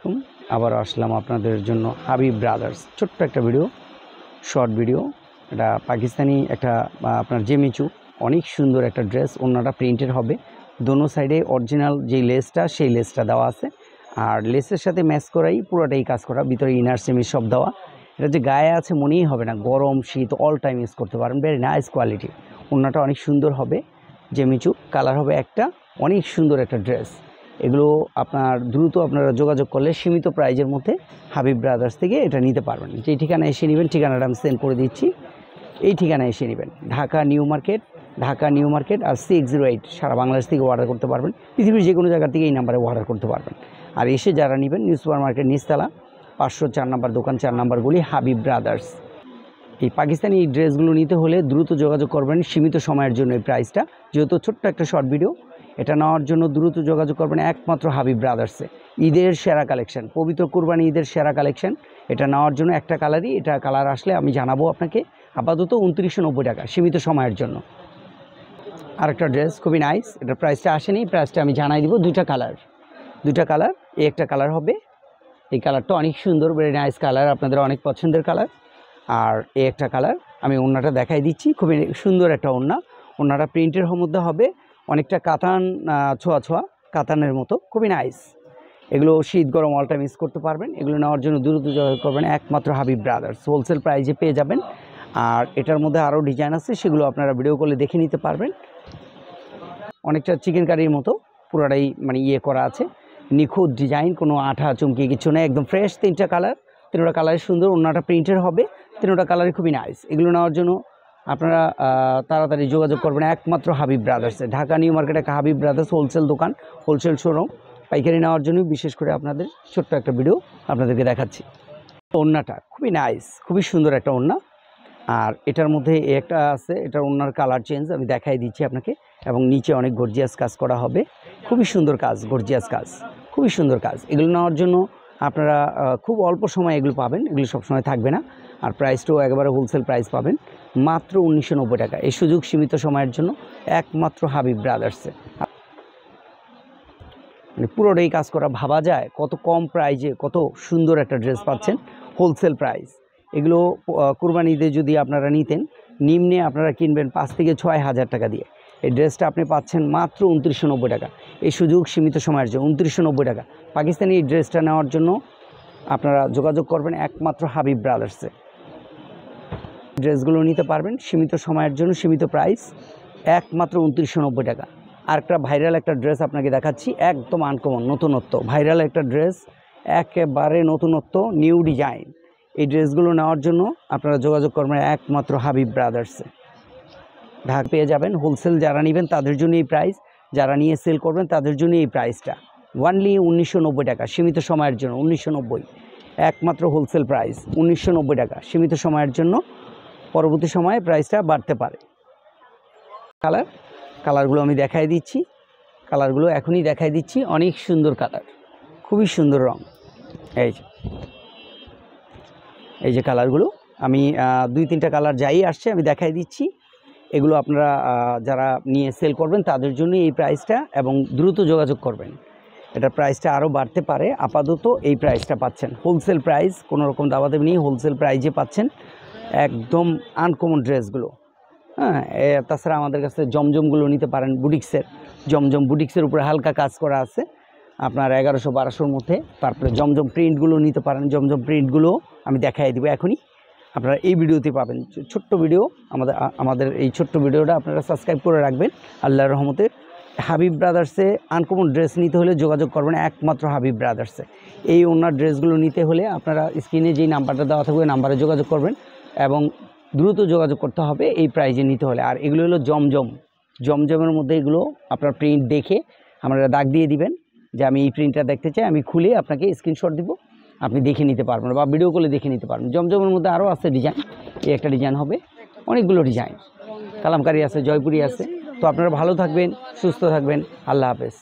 আলাইকুম। আবার আসলাম আপনাদের জন্য হাবিব ব্রাদার্স ছোট্ট একটা ভিডিও, শর্ট ভিডিও। এটা পাকিস্তানি একটা আপনার জেমিচু, অনেক সুন্দর একটা ড্রেস। ওনাটা প্রিন্টের হবে, দোনো সাইডে অরিজিনাল যেই লেসটা সেই লেসটা দেওয়া আছে, আর লেসের সাথে ম্যাচ করাই পুরোটাই কাজ করা, ভিতরে ইনার সেমি সব দেওয়া। এটা যে গায়ে আছে মনেই হবে না, গরম শীত অল টাইম ইউজ করতে পারেন। Very nice quality. ওনাটা অনেক সুন্দর হবে, জেমিচু কালার হবে একটা, অনেক সুন্দর একটা ড্রেস। এগুলো আপনার দ্রুত আপনারা যোগাযোগ করলে সীমিত প্রাইজের মধ্যে হাবিব ব্রাদার্স থেকে এটা নিতে পারবেন। যেই ঠিকানায় এসে নেবেন, ঠিকানাটা আমি সেন্ড করে দিচ্ছি, এই ঠিকানায় এসে নেবেন। ঢাকা নিউ মার্কেট আর 608 সারা বাংলাদেশ থেকে অর্ডার করতে পারবেন। পৃথিবীর যে কোনো জায়গা থেকে এই নাম্বারে অর্ডার করতে পারবেন। আর এসে যারা নেবেন, নিউ সুপার মার্কেট নিচতলা 504 নম্বর দোকান, 4 নম্বরগুলি হাবিব ব্রাদার্স। এই পাকিস্তানি এই ড্রেসগুলো নিতে হলে দ্রুত যোগাযোগ করবেন, সীমিত সময়ের জন্য এই প্রাইসটা। যেহেতু ছোট্ট একটা শর্ট ভিডিও, এটা নেওয়ার জন্য দ্রুত যোগাযোগ করবেন একমাত্র হাবিব ব্রাদার্সে। ঈদের সেরা কালেকশন, পবিত্র কুরবানি ঈদের সেরা কালেকশন। এটা নেওয়ার জন্য একটা কালারই, এটা কালার আসলে আমি জানাবো আপনাকে। আপাতত 2990 টাকা, সীমিত সময়ের জন্য। আরেকটা ড্রেস খুবই নাইস, এটার প্রাইসটা আসেনি, প্রাইসটা আমি জানাই দিব। দুইটা কালার, এই একটা কালার হবে, এই কালারটা অনেক সুন্দর, ভেরি নাইস কালার, আপনাদের অনেক পছন্দের কালার। আর এই একটা কালার আমি ওড়নাটা দেখাই দিচ্ছি, খুবই সুন্দর একটা ওড়না। ওড়নাটা প্রিন্টের মধ্যে হবে, অনেকটা কাতান ছোঁয়া কাতানের মতো, খুবই নাইস। এগুলো শীত গরম অল টাইম ইউজ করতে পারবেন। এগুলো নেওয়ার জন্য দ্রুত যোগাযোগ করবেন একমাত্র হাবিব ব্রাদার্স, হোলসেল প্রাইজে পেয়ে যাবেন। আর এটার মধ্যে আরও ডিজাইন আছে, সেগুলো আপনারা ভিডিও কলে দেখে নিতে পারবেন। অনেকটা চিকেন কারির মতো পুরোটাই মানে করা আছে, নিখুঁত ডিজাইন, কোনো আঠা চুমকি কিছু নেই, একদম ফ্রেশ। তিনটা কালার সুন্দর, ওড়নাটা প্রিন্টের হবে, তিনটা কালারই খুবই নাইস। এগুলো নেওয়ার জন্য আপনারা তাড়াতাড়ি যোগাযোগ করবেন একমাত্র হাবিব ব্রাদার্সে। ঢাকা নিউ মার্কেটে একটা হাবিব ব্রাদার্স হোলসেল দোকান, হোলসেল শোরুম। পাইকারি নেওয়ার জন্য বিশেষ করে আপনাদের ছোট্ট একটা ভিডিও আপনাদেরকে দেখাচ্ছি। ওড়নাটা খুবই নাইস, খুবই সুন্দর একটা ওড়না। আর এটার মধ্যে একটা আছে, এটার ওড়নার কালার চেঞ্জ আমি দেখাই দিচ্ছি আপনাকে। এবং নিচে অনেক গর্জিয়াস কাজ করা হবে, খুবই সুন্দর কাজ, গর্জিয়াস কাজ, খুবই সুন্দর কাজ। এগুলো নেওয়ার জন্য আপনারা খুব অল্প সময় এগুলো পাবেন, এগুলো সবসময় থাকবে না। আর প্রাইসটাও একেবারে হোলসেল প্রাইস পাবেন, মাত্র 1990 টাকা। এই সুযোগ সীমিত সময়ের জন্য একমাত্র হাবিব ব্রাদার্সে। মানে পুরোটাই কাজ করা, ভাবা যায় কত কম প্রাইজে কত সুন্দর একটা ড্রেস পাচ্ছেন, হোলসেল প্রাইস। এগুলো কুরবানি ঈদে যদি আপনারা নিতেন, নিম্নে আপনারা কিনবেন 5 থেকে 6 হাজার টাকা দিয়ে। এই ড্রেসটা আপনি পাচ্ছেন মাত্র 2990 টাকা। এই সুযোগ সীমিত সময়ের জন্য 2990 টাকা। পাকিস্তানি এই ড্রেসটা নেওয়ার জন্য আপনারা যোগাযোগ করবেন একমাত্র হাবিব ব্রাদার্সে। ড্রেসগুলো নিতে পারবেন সীমিত সময়ের জন্য, সীমিত প্রাইস, একমাত্র 2990 টাকা। আর একটা ভাইরাল একটা ড্রেস আপনাকে দেখাচ্ছি, একদম আনকমন, নতুনত্ব, ভাইরাল একটা ড্রেস, একেবারে নতুনত্ব, নিউ ডিজাইন। এই ড্রেসগুলো নেওয়ার জন্য আপনারা যোগাযোগ করবেন একমাত্র হাবিব ব্রাদার্সে। ঢাকা পেয়ে যাবেন। হোলসেল যারা নেবেন তাদের জন্য এই প্রাইস, যারা নিয়ে সেল করবেন তাদের জন্য এই প্রাইসটা ওনলি 1990 টাকা, সীমিত সময়ের জন্য 1990, একমাত্র হোলসেল প্রাইস 1990 টাকা, সীমিত সময়ের জন্য। পরবর্তী সময়ে প্রাইসটা বাড়তে পারে। কালারগুলো আমি দেখাই দিচ্ছি, কালারগুলো এখনই দেখাই দিচ্ছি, অনেক সুন্দর কালার, খুবই সুন্দর রং। এই যে কালারগুলো আমি 2-3টা কালার যাই আসছে আমি দেখাই দিচ্ছি। এগুলো আপনারা যারা নিয়ে সেল করবেন তাদের জন্য এই প্রাইসটা, এবং দ্রুত যোগাযোগ করবেন। এটা প্রাইসটা আরও বাড়তে পারে, আপাতত এই প্রাইসটা পাচ্ছেন হোলসেল প্রাইস, কোনো রকম দাবাদাবি নেই, হোলসেল প্রাইজে পাচ্ছেন একদম আনকমন ড্রেসগুলো। হ্যাঁ, তাছাড়া আমাদের কাছে জমজমগুলো নিতে পারেন, বুটিক্সের জমজম, বুটিক্সের উপরে হালকা কাজ করা আছে আপনার 1100-1200-র মধ্যে। তারপরে জমজম প্রিন্টগুলো নিতে পারেন, জমজম প্রিন্টগুলো আমি দেখাই দেবো এখনই, আপনারা এই ভিডিওতে পাবেন। ছোট্ট ভিডিও, আমাদের এই ছোট্ট ভিডিওটা আপনারা সাবস্ক্রাইব করে রাখবেন। আল্লাহর রহমতে হাবিব ব্রাদার্সে আনকমন ড্রেস নিতে হলে যোগাযোগ করবেন একমাত্র হাবিব ব্রাদার্সে। এই ওনার ড্রেসগুলো নিতে হলে আপনারা স্ক্রিনে যেই নাম্বারটা দেওয়া থাকবে নাম্বারে যোগাযোগ করবেন, এবং দ্রুত যোগাযোগ করতে হবে এই প্রাইজে নিতে হলে। আর এগুলো হলো জমজমের মধ্যে, এগুলো আপনার প্রিন্ট দেখে আপনারা দাগ দিয়ে দিবেন যে আমি এই প্রিন্টটা দেখতে চাই, আমি খুলে আপনাকে স্ক্রিনশট দিব, আপনি দেখে নিতে পারবেন বা ভিডিও কলে দেখে নিতে পারবেন। জমজমের মধ্যে আরও আছে ডিজাইন, এই একটা ডিজাইন হবে, অনেকগুলো ডিজাইন, কালামকারি আছে, জয়পুরি আছে। তো আপনারা ভালো থাকবেন, সুস্থ থাকবেন, আল্লাহ হাফেজ।